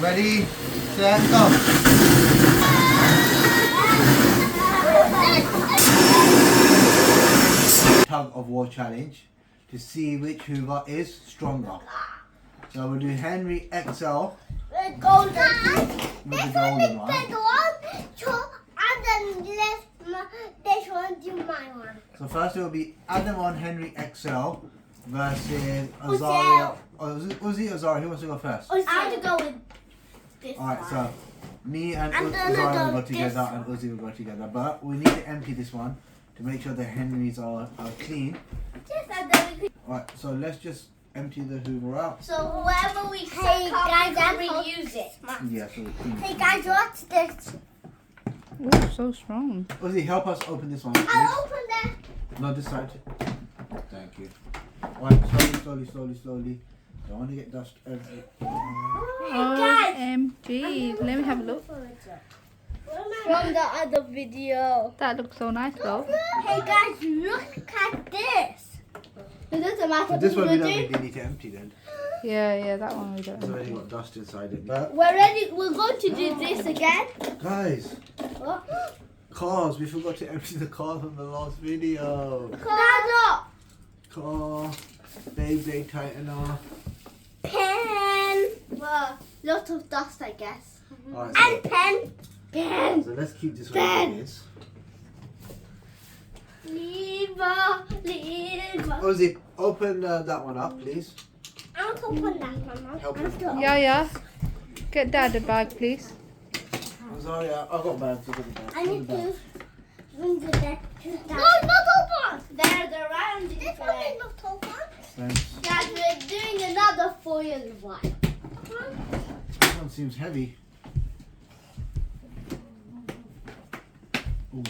Ready, set, go. Tug-of-war challenge to see which Hoover is stronger. So we'll do Henry XL with golden. with the golden one. And then this one do my one. So first it will be Adam on Henry XL versus Azaria. Uzi Azaria, who wants to go first? I want to go with this Alright, one. so me and I'm gonna Azaria will go go together and Uzi will go together. But we need to empty this one to make sure the Henrys are clean. Alright, so let's just empty the Hoover out. So wherever we say guys, I reuse it. Yeah, so clean. Hey guys, what's this? Oh, so strong. Uzi, help us open this one, please. I'll open that. No, this side. Thank you. Alright, slowly. Don't want to get dust everywhere. OMG. Let me have a look. From the other video. That looks so nice though. Hey guys, look at this. It doesn't matter. So this one we don't really need to empty then. Yeah, that one we don't. It's already got dust inside it. But We're ready. We're going to do this again. guys, What? cars, we forgot to empty the car from the last video. Dada. Car, Beyblade tightener. Pen. Well, lot of dust, I guess. Alright, And pen. Pen. so let's keep this one as it is. Lever. Uzi, open that one up, please. I want to open that one. Help me. Yeah. Get Dad a bag, please. Azaria, I've got bags. I've got the bags. I need Bring the to bags. bring the deck to that. No, not open. They're the round. This one is not open. Thanks. Guys, we're doing another foil one. This one seems heavy. Ooh.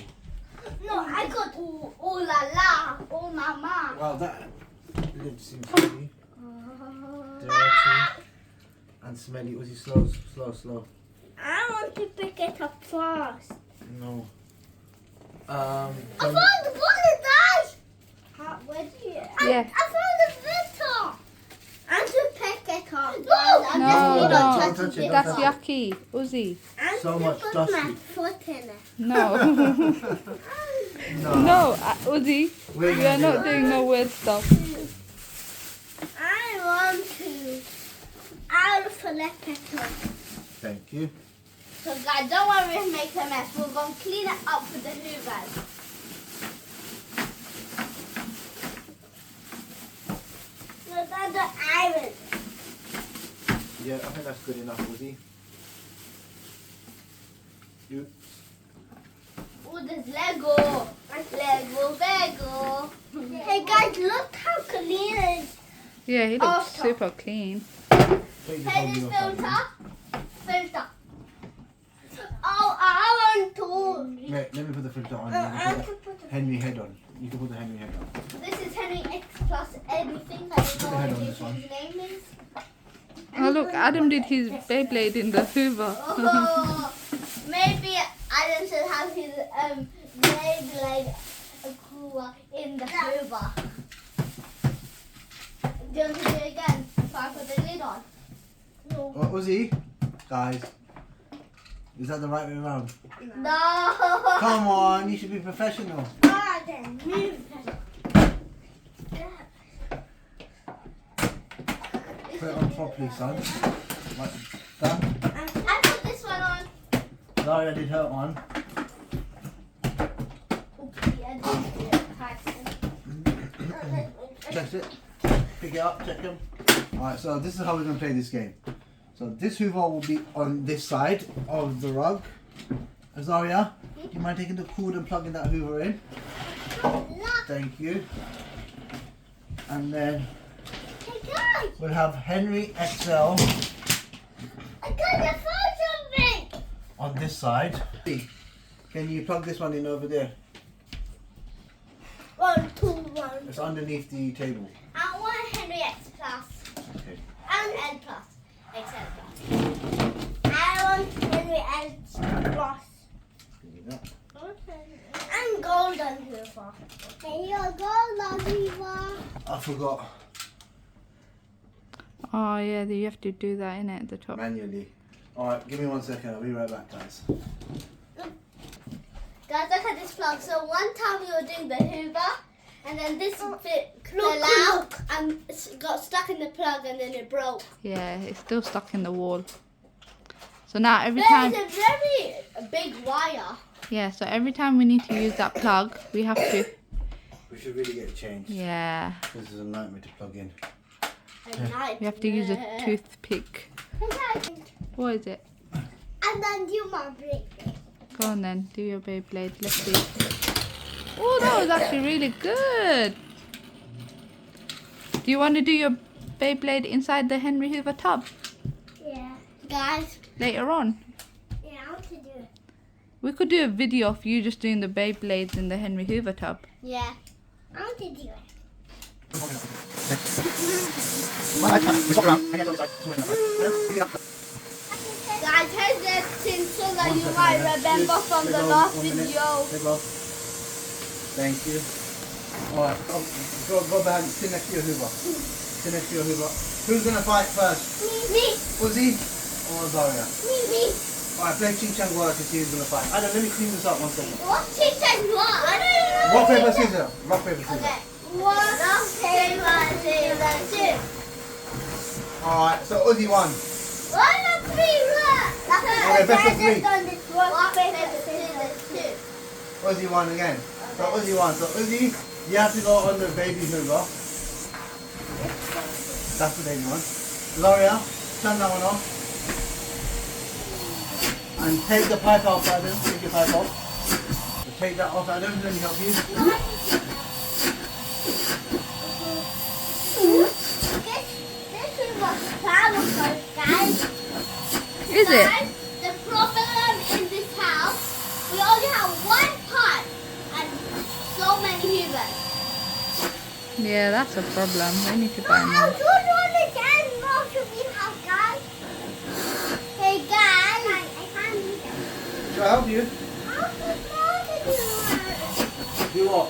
No, I got ooh la la, oh mama. Wow, that lid seems heavy. Dirty. And smelly. Uzi, slow. I want to pick it up first. No. I found the bullet, guys. Where do you? Yeah. I found the filter. I want to pick it up. No, don't touch it. That's yucky. Uzi. I So want much to put dust. my foot in it. No. No. No, Uzi. We're We gonna are do not that. doing no weird stuff. I want to. I'll select it. Thank you. So guys, don't worry if it makes a mess. We're going to clean it up with the Hoovers. Look at the iron. Yeah, I think that's good enough, Uzi. You. Oh, there's Lego. Lego. Hey guys, look how clean it is. Yeah, he looks Awesome. super clean. Take this Hey, one, this you don't have filter. Oh, I want to. it. Wait, let me put the filter on. You I can want put to put the Henry head on. You can put the Henry head on. This is Henry X plus everything. I don't the know head what on his this one. name is. Oh look, Adam did his Beyblade in the Hoover. Oh, maybe Adam should have his Beyblade in the Hoover. Do you want to do it again? If I put the lid on? No. Oh, Uzi, guys, is that the right way around? No. Come on, you should be professional. Ah, then move. Put it on properly, son. Like that. I put this one on. Daria did her one. Okay, I did it. Test it. Pick it up, check them. Alright, so this is how we're going to play this game. So this Hoover will be on this side of the rug. Azaria, do you mind taking the cord and plugging that Hoover in? Thank you. And then Hey guys, we'll have Henry XL I found something. on this side. Can you plug this one in over there? 1, 2, 1. It's underneath the table. I want Henry X plus Okay. and L plus, XL plus. I want Henry X plus Give me that. and golden Hoover. Hey, your golden Hoover. I forgot. Oh yeah, you have to do that in it at the top. Manually. Alright, give me 1 second. I'll be right back, guys. Guys, look at this plug. So one time we were doing the Hoover, and then this bit fell out and got stuck in the plug, and then it broke. Yeah, it's still stuck in the wall. So now every time... It's a very big wire. Yeah, so every time we need to use that plug, we have to... We should really get it changed. Yeah. This is a nightmare to plug in. We have to use a toothpick. What is it? And then do my Beyblade. Go on then, do your Beyblade. Let's see. Oh, that was actually really good. Do you want to do your Beyblade inside the Henry Hoover tub Yeah. Guys. later on? Yeah, I want to do it. We could do a video of you just doing the Beyblades in the Henry Hoover tub. Yeah. I want to do it. Guys, here's the tinsel that you might remember from the last video. Thank you. Alright, go back and sit next to your Hoover. Sit next to your Hoover. Who's gonna fight first? Me. Uzi or Zaria? Me. Alright, play Ching Chang Wara to see who's gonna fight. Adam, let me clean this up 1 second. What teacher you are? I don't know. Rock, paper, scissors. Rock, paper, scissors. Okay. Rock, paper, scissors. Alright, so Uzi won. 1, 2, 3, rock. Okay, best of 3. Rock, paper, scissors, 2. Uzi won again. So Uzi won. So Uzi, you have to go on the baby Hoover. That's the baby one. Zaria, turn that one off. And take the pipe off, Adam. Take your pipe off. So take that off, Adam. Let me help you. This is what powerful, guys. Is it? Guys, the problem in this house, we only have 1 pot and so many Hoovers. Yeah, that's a problem. We need to buy How more. do you again? What should we have, guys? Hey, guys. I can't do that. Shall I help you? How do you Do what?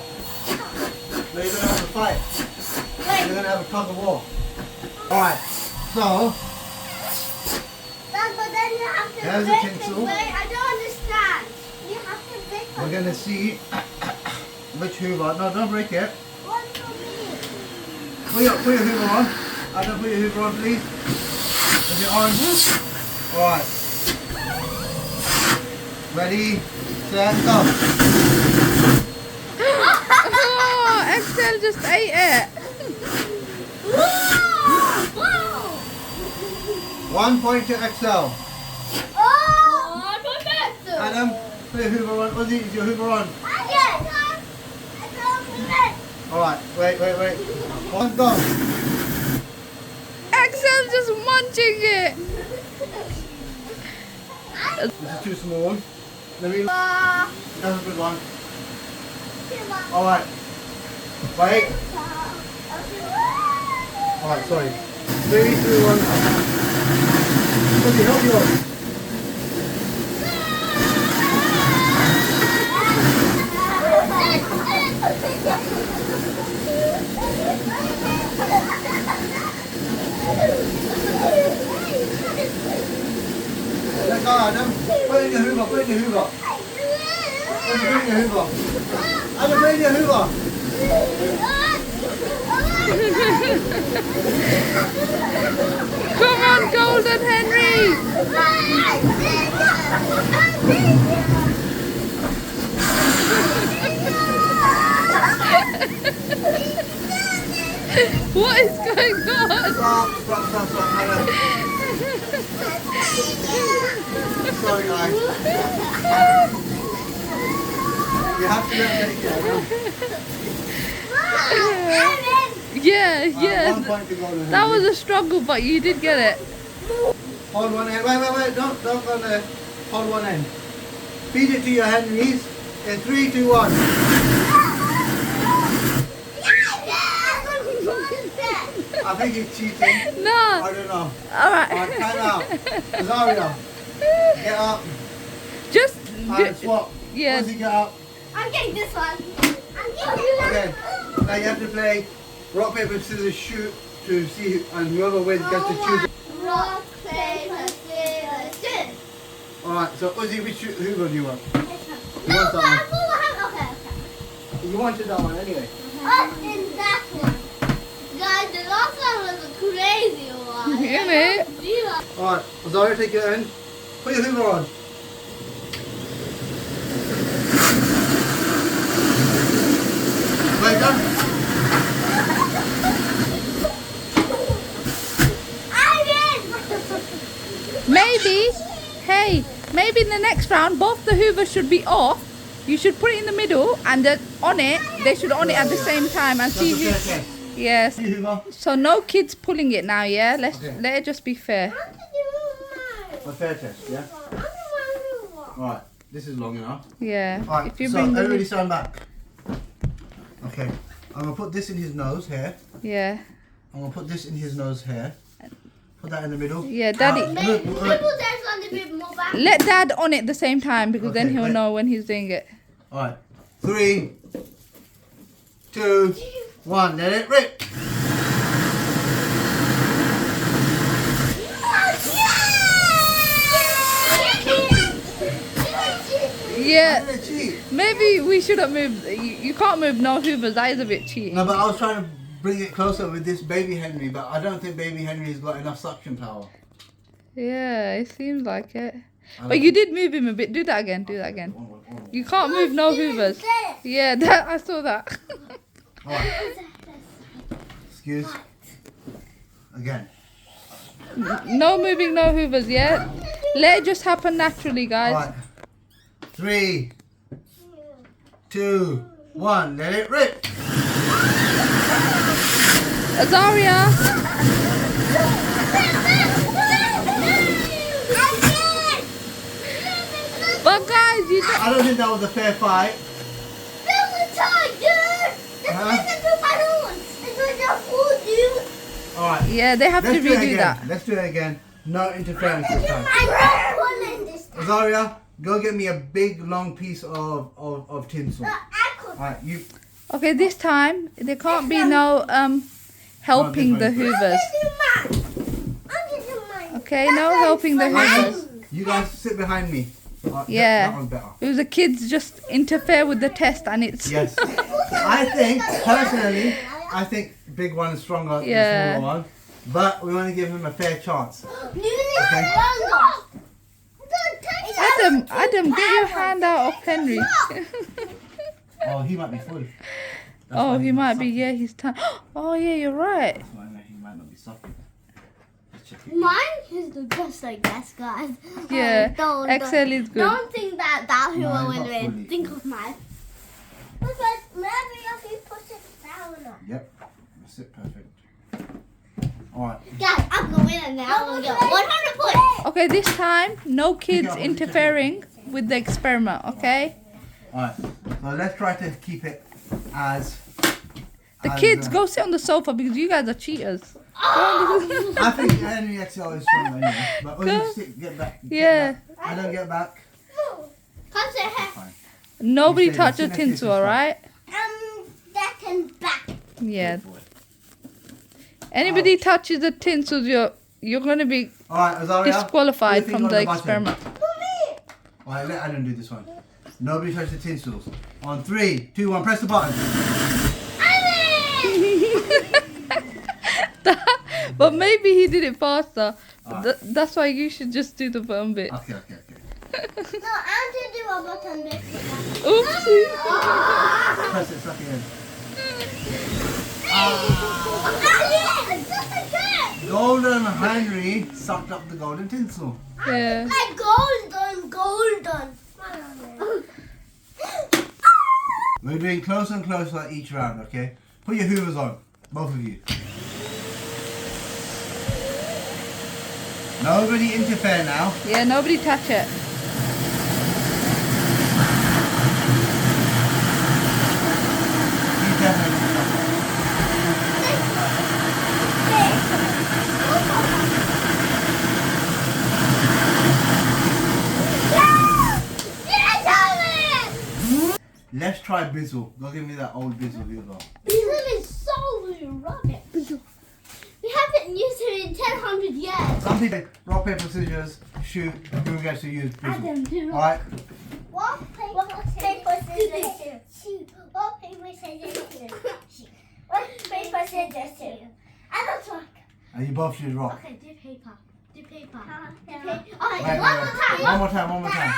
No, you're gonna have a fight. You're gonna have a tug-of-war. Alright, so But then you have to There's a break tinsel. it. Wait, I don't understand. You have to break it. we're gonna see which Hoover. No, don't break it. What do you mean? Put your Hoover on. Adam, put your Hoover on, please. Is it on? Alright. Ready, set, go. Oh, Excel just ate it. Wow! 1 point to Excel. Oh! Professor! Adam, put your Hoover on. Uzi, is your Hoover on? Yes! Alright, wait. One, go. Excel just munching it. This is too small. Let me. That's a good one. Alright. Wait. Alright, sorry. 3, 2, 1. Uzi, help you out. Let go, Adam. Put in your Hoover, put in your Hoover. Put in your Hoover. Adam, put in your Hoover. Come on, Golden Henry. What is going on? Stop, Adam. Sorry, guys. You have to let it go, Adam. Yeah. 1 point to Golden That Henry. was a struggle, but you did get it. Hold one end. Wait. Don't go there. Hold one end. Feed it to your Henrys in 3, 2, 1. I think he's cheating. No. I don't know. Alright. Alright, time out. Zaria, get up. Just. Alright, swap. Yeah. Once you get up. I'm getting this one. I'm getting Okay. Now you have to play rock, paper, scissors, shoot to see, and whoever wins gets to choose. Rock, paper, scissors, shoot. Alright, so Uzi, which Hoover do you want? No, You want that one? okay. You wanted that one anyway. In that one. Guys, the last one was a crazy one. Yeah, mate. Alright, Zaria, take your end. Put your Hoover on. Right, done? Maybe in the next round, both the Hoovers should be off. You should put it in the middle, and then on it, they should on it at the same time and see who. Yes. So no kids pulling it now, yeah. Let it just be fair. A fair test, yeah. Right, this is long enough. Yeah. Right, If you so bring everybody stand back. Okay, I'm gonna put this in his nose here. Yeah. I'm gonna put this in his nose here. Put that in the middle. Yeah, Daddy. Let Dad on it at the same time because then he'll know when he's doing it. Alright. 3, 2, 1. Let it rip. Yeah. Maybe we shouldn't move. You can't move no Hoovers. That is a bit cheating. No, but I was trying to bring it closer with this baby Henry, but I don't think baby Henry's got enough suction power. Yeah, it seems like it. But you did move him a bit. Do that again. Do that again. You can't move no Hoovers. Yeah, that I saw that. Alright. Excuse. Again. No moving no Hoovers, yeah? Let it just happen naturally, guys. Alright. 3, 2, 1. Let it rip. Azaria. But guys, you don't... I don't think that was a fair fight. Alright. Yeah, they have to redo that. Let's do it again. No interference this time. Azaria, go get me a big long piece of tinsel. Alright, you. Okay, this time there can't be no helping the Hoovers. Okay, no helping the Hoovers. You guys sit behind me. Yeah. That one's better. It was the kids just interfere with the test and it's... Yes. I think, personally, big one is stronger than the smaller one. But we want to give him a fair chance. Okay? Adam, get your hand out of Henry. Oh, he might be full. Oh, he might be, yeah, he's tired. Oh, yeah, you're right. That's why he might not be sucking. Let's check it. Mine is the best, I guess, guys. Yeah, Excel is good. Don't think that Hoover No, will not fully. win. Think of mine. But maybe if you push it down. Yep. That's it, perfect. Alright. Guys, I'm the winner now. I'm going to get 100 points. Okay, this time, no kids interfering with the experiment, okay? Alright. So let's try to keep it as... The kids, go sit on the sofa because you guys are cheaters. I think Henry XL is stronger anyway. But get back. Yeah. I don't get back. Come sit here. Fine. Nobody touch the tinsel, alright? Getting back. Yeah. Anybody touches the tinsel, you're going to be Alright, Azaria, disqualified put your from finger the on button. experiment. Alright, let Adam do this one. Nobody touch the tinsels. On 3, 2, 1, press the button. But maybe he did it faster. Alright. That's why you should just do the button bit. Okay. No, I'm going to do a button bit. Oopsie. Press it, suck it in. Golden Henry sucked up the golden tinsel. Yeah. Like golden. We're doing closer and closer each round, okay? Put your Hoovers on, both of you. Nobody interfere now. Yeah, nobody touch it. You definitely Let's try bissel. Go give me that old bissel Hoover. Bissel is so rubbish. We haven't used it in 100 years. Some people rock, paper, scissors, shoot, who gets to use bissel. Adam, do Alright? rock, paper, scissors, shoot. Rock, paper, scissors, shoot. Rock, paper, scissors, shoot. I don't rock. And you both should rock. Okay, do paper. Do paper. Wait, Alright, wait, one more time. One more time.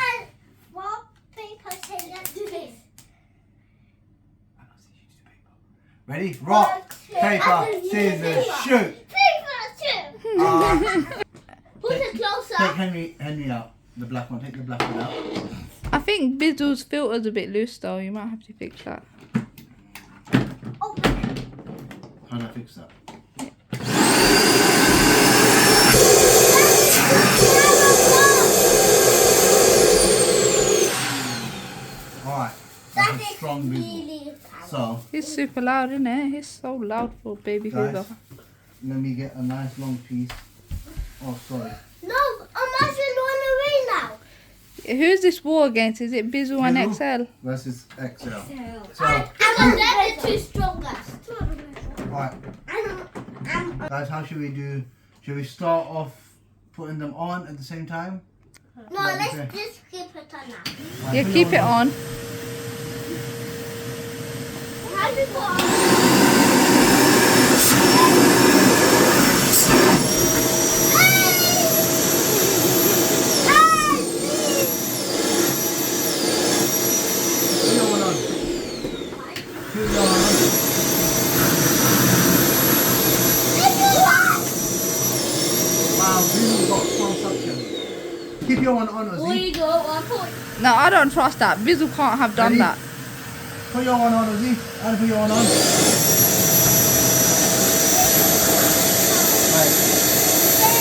Rock, paper, scissors, do this. Ready? Rock, paper, scissors, shoot. Paper, shoot. Put it closer. Take Henry out. The black one. Take the black one out. I think Bizzle's filter's a bit loose though. You might have to fix that. Open it. How do I fix that? Alright. That's a strong bizzle. Really So, He's super loud, isn't it? He's so loud for baby guys, Hoover. let me get a nice long piece. Oh, sorry. No, I'm actually run away now. Who's this war against? Is it Bizzle and Bizzle? XL? Versus XL. So, I'm the two strongest. alright. Guys, how should we do? Should we start off putting them on at the same time? No, let's just keep it on now. Alright, Yeah, put keep it on. How do you go on? Put your one on. Put your one on. Wow, Bizzle's got strong suction. Keep your one on, There Ozzy. you go. One point. No, I don't trust that. Bizzle can't have done Ready? that. Put your one on, Ozzy. And put your one on. Right.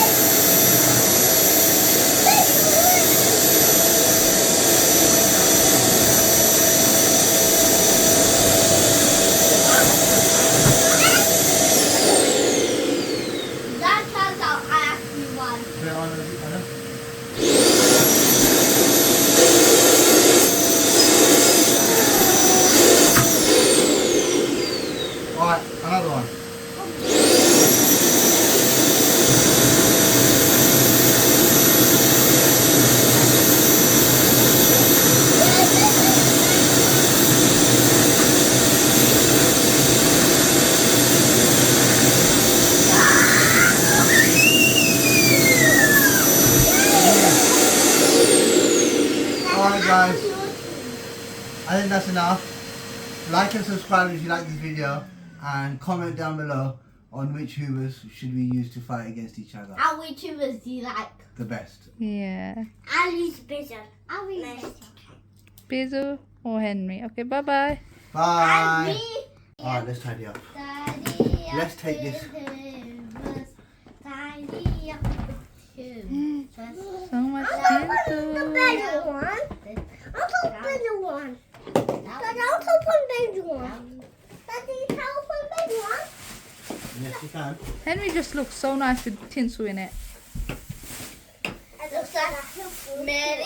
That turns out I actually won. Put it on, Ozzy. Adam. Alright, another one. Alright guys, I think that's enough. Like and subscribe if you like this video, and comment down below on which Hoovers should we use to fight against each other. And which Hoovers do you like? The best. Yeah. I'll use Bissel. I'll use Bizzle or Henry. Okay, bye-bye. Bye. me. Alright, let's tidy up. Daddy, Let's take this. Tidy up the Hoovers. So much The tinsel. better one. I'll open the one. Daddy, I'll open the one. Daddy, I'll open the one. Yes, you can. Henry just looks so nice with tinsel in it. It looks like made